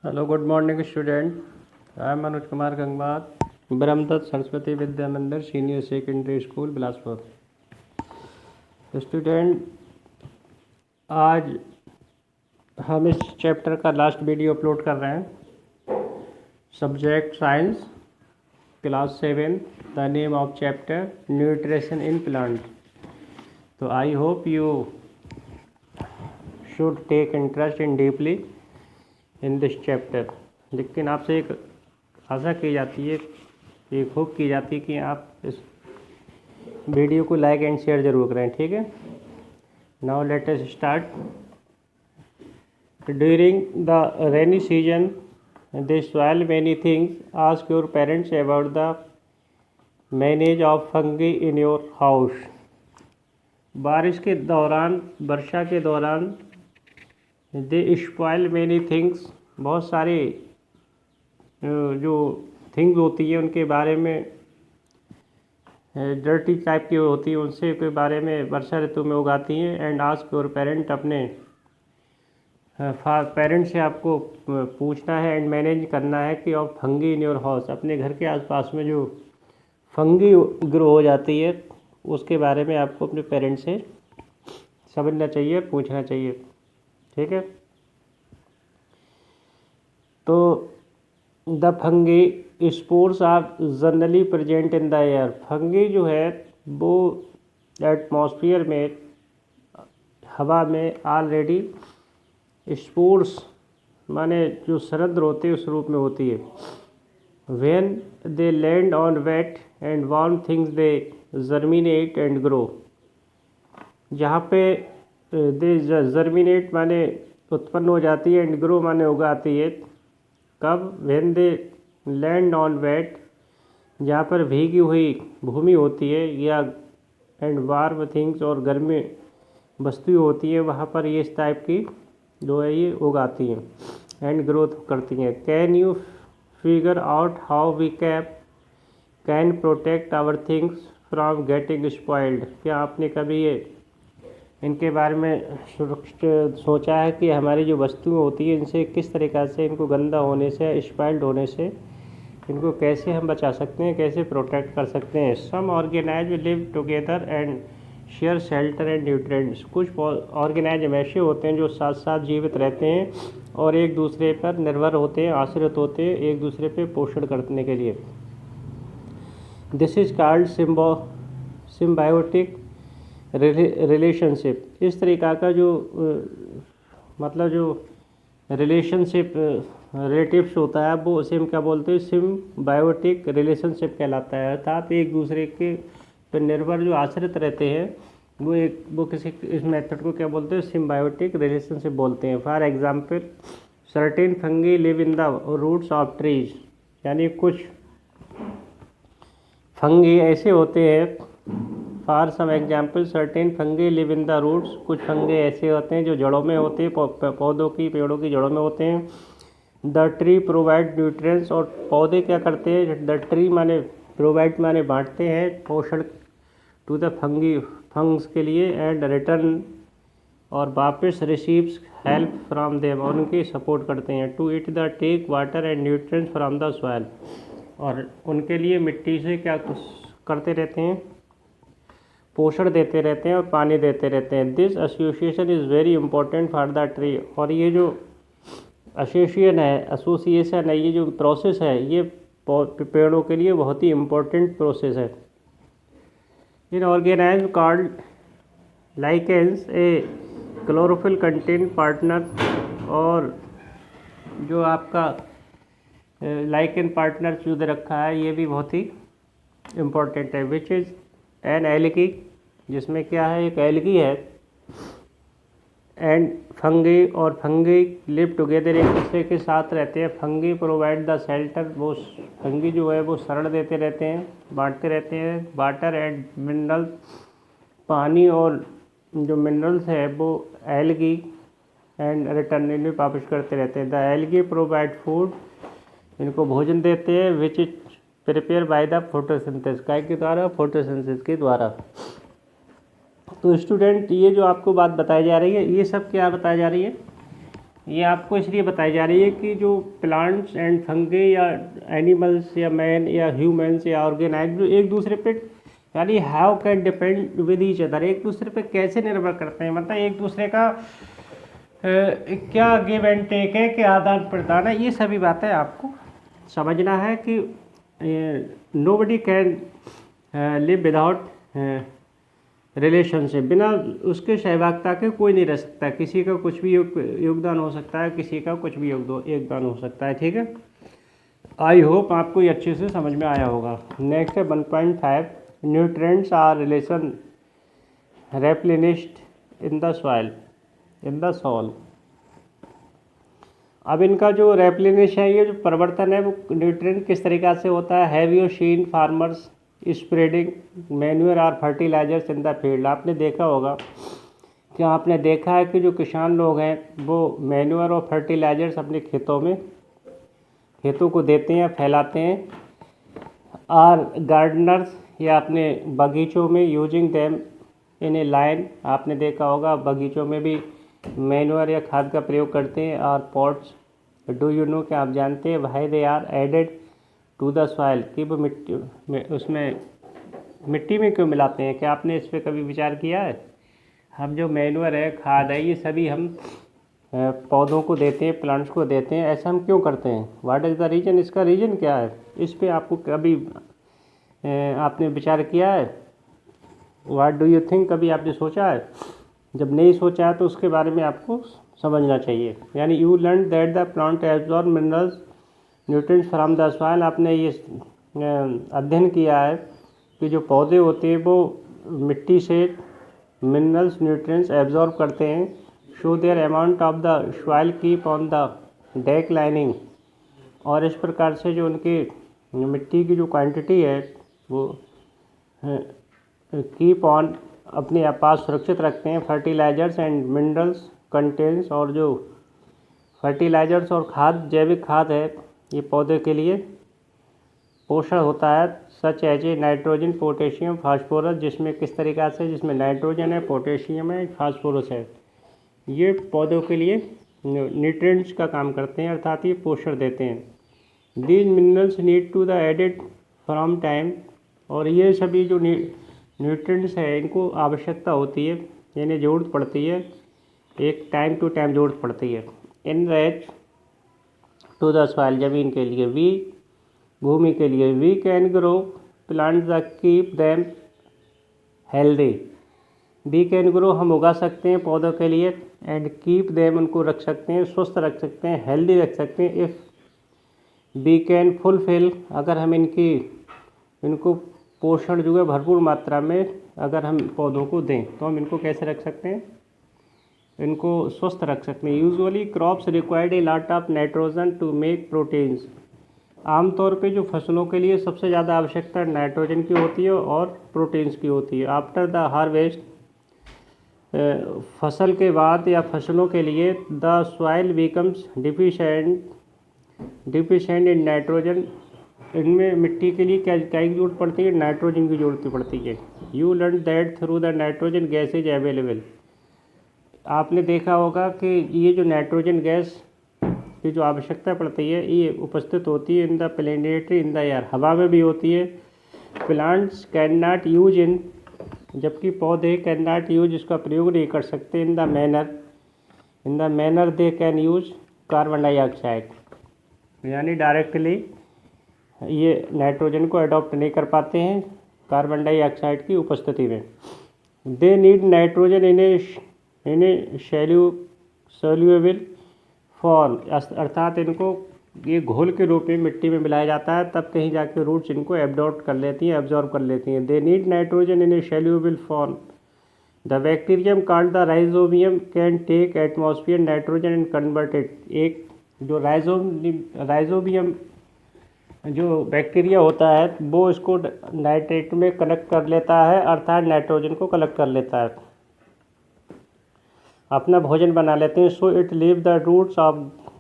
Hello, good morning student. I am Manoj Kumar Gangwar, Brahmadatt Saraswati Vidya Mandir senior secondary school Bilaspur. Student, आज हम इस chapter का लास्ट वीडियो अपलोड कर रहे हैं। Subject science, class 7, the name of chapter nutrition in plant. तो I hope you should take interest in deeply in this chapter. लेकिन आपसे एक आशा की जाती है, एक होप की जाती है कि आप इस वीडियो को लाइक एंड शेयर जरूर करें, ठीक है। Now let us start. During the rainy season they soil many things, ask your parents about the manage of fungi in your house. बारिश के दौरान, वर्षा के दौरान दे स्पॉइल मैनी थिंग्स, बहुत सारी जो थिंग्स होती है उनके बारे में, डर्टी टाइप की होती है, उनसे के बारे में वर्षा ऋतु में उगाती हैं। एंड आस्क योर पेरेंट, अपने पेरेंट से आपको पूछना है एंड मैनेज करना है कि of fungi in your house, अपने घर के आसपास में जो फंगी ग्रो हो जाती है उसके बारे में आपको अपने पेरेंट से समझना चाहिए, पूछना चाहिए, ठीक है। तो the fungi spores are generally present in the air. Fungi जो है वो एटमॉस्फेयर में, हवा में ऑलरेडी स्पोर्स माने जो सरंध्र होते हैं उस रूप में होती है। When they land on wet and warm things they germinate and grow. जहाँ पे दे जर्मिनेट माने उत्पन्न हो जाती है, एंड ग्रो माने उगाती है। कब? When they land on wet, जहाँ पर भीगी हुई भूमि होती है, या एंड वार्म थिंग्स, और गर्मी वस्तुएं होती है, वहाँ पर ये इस टाइप की जो है ये उगाती हैं एंड ग्रोथ करती हैं। Can you figure out how we can protect our things from getting spoiled. क्या आपने कभी ये इनके बारे में सोचा है कि हमारी जो वस्तुएं होती हैं इनसे किस तरीक़ा से, इनको गंदा होने से, स्पॉइल्ड होने से इनको कैसे हम बचा सकते हैं, कैसे प्रोटेक्ट कर सकते हैं। Some organise live together and share shelter and nutrients. कुछ ऑर्गेनाइज ऐसे होते हैं जो साथ साथ जीवित रहते हैं और एक दूसरे पर निर्भर होते हैं, आश्रित होते हैं एक दूसरे पे पोषण करने के लिए। This is called symbiotic relationship. इस तरीक़ा का जो मतलब जो रिलेशनशिप, रिलेटिव्स होता है, वो उसे हम क्या बोलते हैं, सिम्बायोटिक रिलेशनशिप कहलाता है। अर्थात एक दूसरे के पर निर्भर जो आश्रित रहते हैं वो किसी इस मेथड को क्या बोलते हैं, सिम्बायोटिक रिलेशनशिप बोलते हैं। For example, certain fungi live in the roots of trees. यानी कुछ फंगी ऐसे होते हैं, for some example, certain fungi live in the roots. कुछ फंगे ऐसे होते हैं जो जड़ों में होते हैं, पौधों की, पेड़ों की जड़ों में होते हैं। द ट्री प्रोवाइड न्यूट्रिएंट्स, और पौधे क्या करते हैं, द ट्री माने प्रोवाइड माने बांटते हैं पोषण टू द फंग्स के लिए, एंड रिटर्न, और वापस रिसीव्स हेल्प फ्रॉम देम, और उनकी सपोर्ट करते हैं। To it the take water and nutrients from the soil, और उनके लिए मिट्टी से क्या करते रहते हैं, पोषण देते रहते हैं और पानी देते रहते हैं। This association is very important for the tree. और ये जो एसोसिएशन है, ये जो प्रोसेस है, ये पेड़ों के लिए बहुत ही इम्पोर्टेंट प्रोसेस है। In organism called lichens a chlorophyll content partner. और जो आपका लाइकेन पार्टनर जो दे रखा है ये भी बहुत ही इम्पोर्टेंट है। विच इज़ एन एल्गी, जिसमें क्या है, एक एल्गी है। एंड फंगी, और फंगी लिव टुगेदर, एक दूसरे के साथ रहते हैं। फंगी प्रोवाइड द शेल्टर, वो फंगी जो है वो शरण देते रहते हैं, बांटते रहते हैं। वाटर एंड मिनरल, पानी और जो मिनरल्स है वो एल्गी एंड रिटर्न, इन्हें वापस करते रहते हैं। द एल्गी प्रोवाइड फूड, इनको भोजन देते हैं। Which is prepare by the photosynthesis, काय के द्वारा, फोटोसिंथेसिस के द्वारा। तो स्टूडेंट, ये जो आपको बात बताई जा रही है, ये सब क्या बताई जा रही है, ये आपको इसलिए बताई जा रही है कि जो प्लांट्स एंड फंगे या एनिमल्स या मैन या ह्यूमंस या ऑर्गेनाइज जो एक दूसरे पे यानी how can depend with each other, एक दूसरे पे कैसे निर्भर करते हैं, मतलब एक दूसरे का क्या गिव एंड टेक है, क्या आदान प्रदान है, ये सभी बातें आपको समझना है कि nobody can live without relationship, बिना उसके सहभागिता के कोई नहीं रह सकता, किसी का कुछ भी योगदान हो सकता है, किसी का कुछ भी योगदान हो सकता है। ठीक है, आई होप आपको ये अच्छे से समझ में आया होगा। नेक्स्ट है 1.5, nutrients are relation replenished in the soil. अब इनका जो रेप्लेनिश है, ये जो परिवर्तन है वो न्यूट्रिएंट किस तरीक़ा से होता है। Have you seen farmers spreading manure और फर्टिलाइजर्स इन द फील्ड। आपने देखा होगा कि आपने देखा है कि जो किसान लोग हैं वो मैन्यूर और फर्टिलाइजर्स अपने खेतों को देते हैं, फैलाते हैं। और गार्डनर्स या अपने बगीचों में using them in A line, आपने देखा होगा बगीचों में भी मैन्यूर या खाद का प्रयोग करते हैं। और पॉट्स, डू यू नो, क्या आप जानते हैं why they are added to the soil, कि वो मिट्टी में क्यों मिलाते हैं। क्या आपने इस पर कभी विचार किया है। हम जो मैन्यूर है, खाद है, ये सभी हम पौधों को देते हैं, प्लांट्स को देते हैं, ऐसा हम क्यों करते हैं। व्हाट इज़ द रीज़न, इसका रीज़न क्या है, इस पर आपको कभी आपने विचार किया है। व्हाट डू यू थिंक, कभी आपने सोचा है। जब नहीं सोचा है तो उसके बारे में आपको समझना चाहिए। यानी you learn that the plant absorb minerals nutrients from the soil. आपने ये अध्ययन किया है कि जो पौधे होते हैं वो मिट्टी से मिनरल्स न्यूट्रिएंट्स एब्जॉर्ब करते हैं। Show their amount of the soil keep on the deck lining. और इस प्रकार से जो उनकी मिट्टी की जो क्वांटिटी है वो कीप ऑन अपने पास सुरक्षित रखते हैं। फर्टिलाइजर्स एंड मिनरल्स कंटेंट्स, और जो फर्टिलाइजर्स और खाद, जैविक खाद है, ये पौधे के लिए पोषण होता है। Such as a nitrogen, potassium, phosphorus, जिसमें किस तरीक़ा से, जिसमें नाइट्रोजन है, पोटेशियम है, फास्फोरस है, ये पौधों के लिए न्यूट्रिएंट्स का काम करते हैं, अर्थात ये पोषण देते हैं। These minerals need to the added from time. और ये सभी जो न्यूट्रिएंट्स है इनको आवश्यकता होती है, इन्हें ज़रूरत पड़ती है, एक टाइम टू टाइम ज़रूरत पड़ती है। Enrich to the soil, ज़मीन के लिए, भूमि के लिए। We can grow plants the keep them healthy. We can grow, हम उगा सकते हैं पौधों के लिए, एंड कीप देम, उनको रख सकते हैं, स्वस्थ रख सकते हैं, हेल्दी रख सकते हैं। इफ़ वी कैन फुलफिल, अगर हम इनको पोषण जो है भरपूर मात्रा में अगर हम पौधों को दें तो हम इनको कैसे रख सकते हैं, इनको स्वस्थ रख सकते हैं। Usually crops required a lot of nitrogen to make proteins. आमतौर पे जो फसलों के लिए सबसे ज़्यादा आवश्यकता नाइट्रोजन की होती है और प्रोटीन्स की होती है। आफ्टर द हार्वेस्ट, फसल के बाद या फसलों के लिए, the soil becomes deficient in nitrogen. इनमें मिट्टी के लिए क्या की जरूरत पड़ती है, नाइट्रोजन की जरूरत पड़ती है। You learn that through the nitrogen gas is available. आपने देखा होगा कि ये जो नाइट्रोजन गैस की जो आवश्यकता पड़ती है ये उपस्थित होती है in the planetary in the air, हवा में भी होती है। Plants can not use in, जबकि पौधे कैन नॉट यूज, इसका प्रयोग नहीं कर सकते। In the manner they can use carbon dioxide, यानी डायरेक्टली ये नाइट्रोजन को अडॉप्ट नहीं कर पाते हैं कार्बन डाइऑक्साइड की उपस्थिति में। दे need nitrogen in a soluble form, अर्थात इनको ये घोल के रूप में मिट्टी में मिलाया जाता है, तब कहीं जाके रूट्स इनको एब्जॉर्ब कर लेती हैं, एब्जॉर्ब कर लेती हैं। They need nitrogen in a soluble form. The bacterium called the rhizobium can take atmosphere nitrogen and convert it. एक जो राइजोबियम जो बैक्टीरिया होता है वो इसको नाइट्रेट में कलेक्ट कर लेता है, अर्थात नाइट्रोजन को कलेक्ट कर लेता है, अपना भोजन बना लेते हैं। So it leave the roots of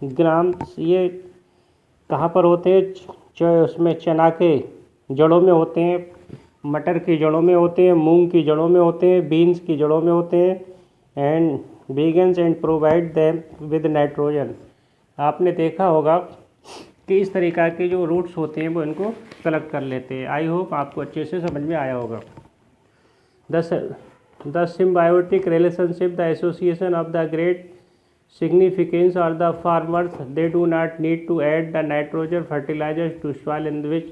grams, ये कहाँ पर होते हैं, उसमें चना के जड़ों में होते हैं, मटर की जड़ों में होते हैं, मूंग की जड़ों में होते हैं, बीन्स की जड़ों में होते हैं, and begins and provide them with nitrogen। आपने देखा होगा कि इस तरीक़ा के जो रूट्स होते हैं वो इनको कलेक्ट कर लेते हैं। आई होप आपको अच्छे से समझ में आया होगा। The symbiotic relationship, the association of the great significance are the farmers, they do not need to add the nitrogen fertilizers to soil in which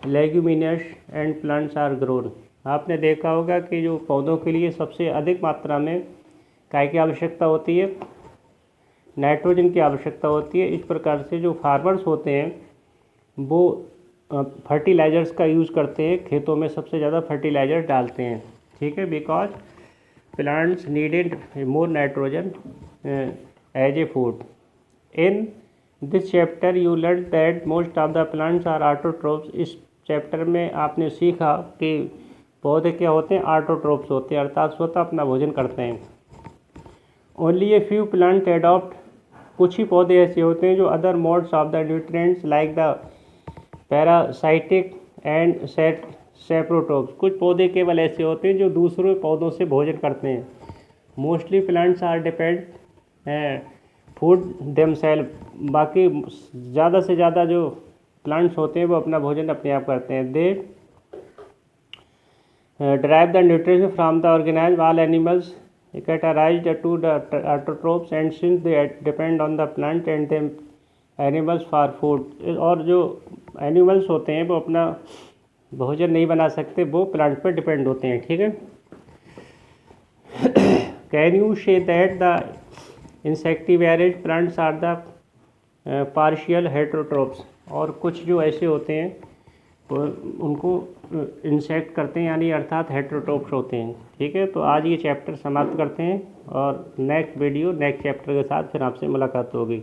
leguminous and plants are grown। आपने देखा होगा कि जो पौधों के लिए सबसे अधिक मात्रा में काय की आवश्यकता होती है, नाइट्रोजन की आवश्यकता होती है। इस प्रकार से जो फार्मर्स होते हैं वो फर्टिलाइज़र्स का यूज़ करते हैं, खेतों में सबसे ज़्यादा फर्टिलाइज़र डालते हैं, ठीक है, because plants needed more nitrogen as a food. In this chapter you learn that most of the plants are autotrophs. इस चैप्टर में आपने सीखा कि पौधे क्या होते हैं, ऑटोट्रोप्स होते हैं, अर्थात स्वतः अपना भोजन करते हैं। Only a few plant adopt, कुछ ही पौधे ऐसे होते हैं जो other modes of the nutrients like the parasitic and saprotrophs. कुछ पौधे केवल ऐसे होते हैं जो दूसरे पौधों से भोजन करते हैं। Mostly plants are depend food themself. बाकी ज़्यादा से ज़्यादा जो प्लांट्स होते हैं वो अपना भोजन अपने आप करते हैं। दे derive the nutrition from the organism। all animals categorized to the autotrophs and since they depend on the plant and them animals for food। और जो एनिमल्स होते हैं वो अपना भोजन नहीं बना सकते, वो प्लांट पर डिपेंड होते हैं, ठीक है। Can you say that the insectivorous plants are the partial heterotrophs. और कुछ जो ऐसे होते हैं उनको इंसेक्ट करते हैं, यानी अर्थात हेटरोट्रोप्स होते हैं, ठीक है। तो आज ये चैप्टर समाप्त करते हैं और नेक्स्ट वीडियो नेक्स्ट चैप्टर के साथ फिर आपसे मुलाकात होगी।